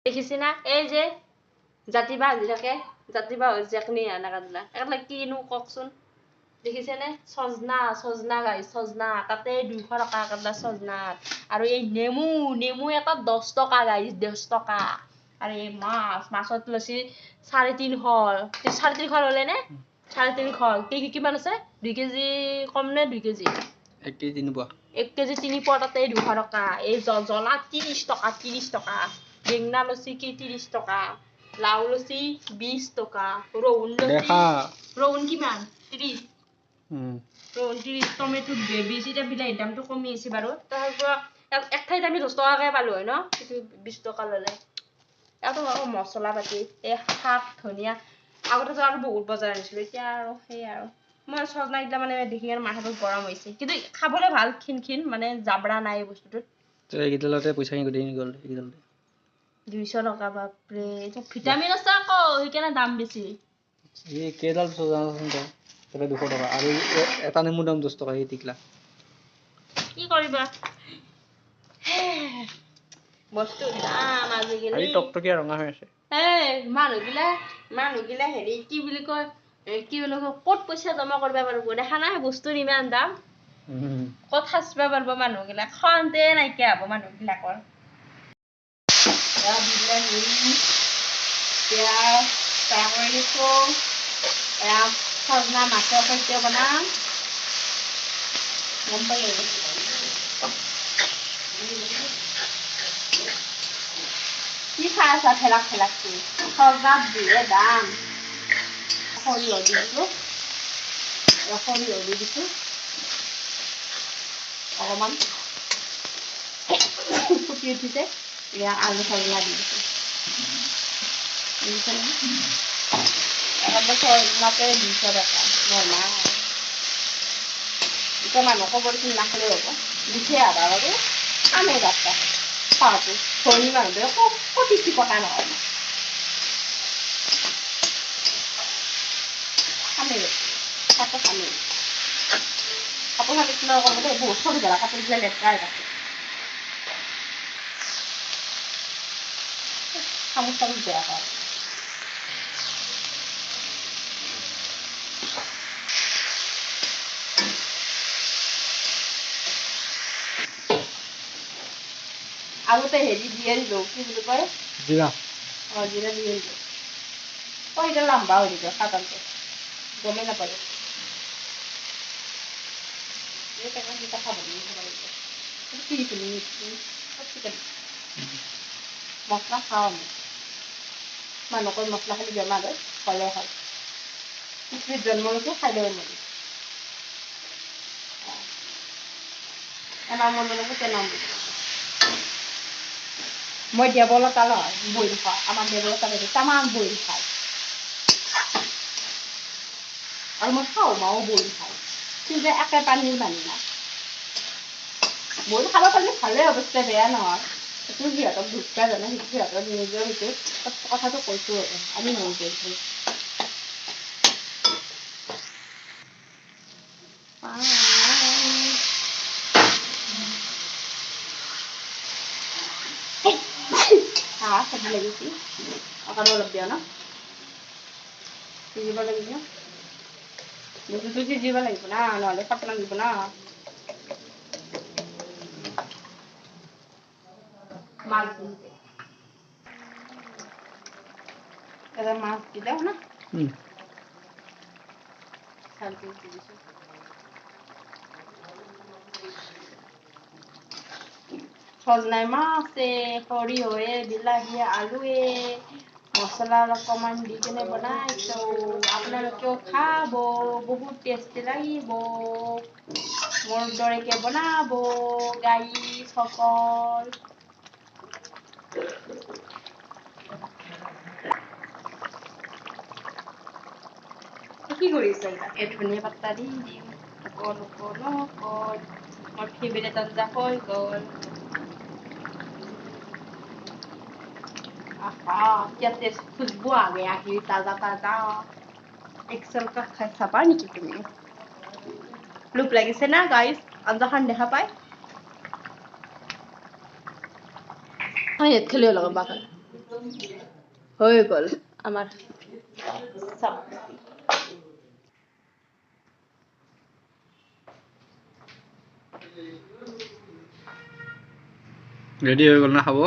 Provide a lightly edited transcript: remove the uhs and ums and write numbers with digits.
দেখিছি না এই যে জাতিবা হাজি থাকে জাতিবা হাজি একনি এনেকা দিলা একলা কিনো কওকচোন দেখিছেনে সজনা গাইছ সজনা তাতে 200 টকা একলা সজনাত আৰু এই নেমু এটা 10 টকা গাইছ 10 টকা আৰু এই মাছত লছি 350 350 হলে নে 350 কিমান আছে 2 কেজি কম নে 2 কেজি 1 কেজি নিবা 1 কেজি 3 পোৱা তাতে 200 টকা এই জলা 30 টকা বেঙনা লছি কি 30 টকা লাউ লছি 20 টকা ৰহুন লছি ৰহুন কিমান 30 ৰহুন 30 টমেটো বেবিছিটা বিলাহীৰ দামটো কমি আছে বাৰু তাৰপৰা এক ঠাইত আমি 10 টকাকৈ পালো হয় ন কিন্তু 20 টকা ললে এটো মছলা পাতি এই শাক ধনিয়া আগতে তো আৰু বহুত বজাৰ আনিছিলো এতিয়া আৰু সেই আৰু মই সজনা ইটা মানে দেখি আৰু মাথাটো গৰম হৈছে কিন্তু খাবলৈ ভাল খিনখিন মানে জাবৰা নাই বস্তুটোত তো এইগিটালতে পইচা গডি গল এইগিটালতে 200 টকা বাপৰে এইটো ভিটামিন আছে আকৌ সেইকাৰণে দাম বেছি এই কেডাল সজানাচোন তো তাতে 200 টকা আৰু এটা নেমু দাম 10 টকা এই টিকলা কি কৰিবা বস্তু দাম আজিকালি আজি টকটকিয়া ৰঙা হৈ আছে মানুহগিলা হেৰি কি বুলি কয় ক'ত পইচা জমা কৰিব পাৰিব দেখা নাই বস্তুৰ ইমান দাম ক'ত সাজবা পাৰিব মানুহগিলা খন্তে নাইকিয়া হ'ব মানুহগিলাকৰ সজনা মাছৰ সৈতে বনাম গম পালে কি খাই আছা ঠেলাক সজনাত যিহে দাম সৰিয়হ দি দিছো অকমান ফুটি উঠিছে এতিয়া আলু সজনা দি দিছো সজনাতে 200 টকা নৰ্মাল এতিয়া মানুহ খবৰখিনি নাখালেও হ'ব দিছে আৰু আনে যাত্ৰা পাওঁতো ধনী মানুহবোৰে কটি কটা নহয় খামে কাপোৰ খামে কাপোৰ খালি কিনা কৰোঁতে বহুত সৰু জেগা কাপোৰ দিলে লেতেৰাই থাকে চামুচ বেয়া পায় আগতে হেৰি দিয়ে দিলো কি বুলি কয় জিৰা জিৰা দিয়ে দিলো এটা লম্বা হৈ দিব খাটালটো গমেই নাপালো মছলা খাওঁ আমি মানুহৰ মছলা খালি বেমাৰ হয় হ'লে হয় পৃথিৱীত জন্ম লৈছো খাই দিব নোৱাৰি এনাম মন কেনাম মই দেৱলৰ তাল হয় বইল খাওঁ আমাৰ দেৱলৰ তালে তামান বইল খায় আৰু মই খাওঁ মাও বইল খায় কিন্তু একে পানীৰ পানী না বইল খাব পাৰিলে ভালে অৱশ্যে বেয়া নহয় সেইটো সিহঁতক দুখটা জানে সেইটো সিহঁতৰ নিজৰ সেইটো কথাটো কৈছো আৰু আমি মন কৰিছো সবজি লাগিছে অকণ অলপ দিয়া ন সিজিব লাগিব বস্তুটো সিজিব লাগিব না নহ'লে খাব লাগিব না মাছ দিতে এটা মাছ দিলে না সজনাই মাছে সৰিয়হে বিলাহীয়ে আলুৱে মছলা অকমান দি কেনে বনাইছো আপোনালোকেও খাব বহুত টেষ্টি লাগিব মোৰ দৰেকে বনাব গাইসকল কি কৰিছে এই ধনিয়া পাত্তা দি দিম অকল মোৰ ফেভৰেট আঞ্জা হৈ গ'ল क्या तेज खुशबू आ गया है ताजा एक्सेल का खाবা নেকি তুমি লোভ লাগিছে না গাইস আঞ্জাখন দেখা পাই আমি ইয়াত খেলিব লগা বাকল হয়ে গেল আমার সাব রেডি হয়ে গেল না খাবো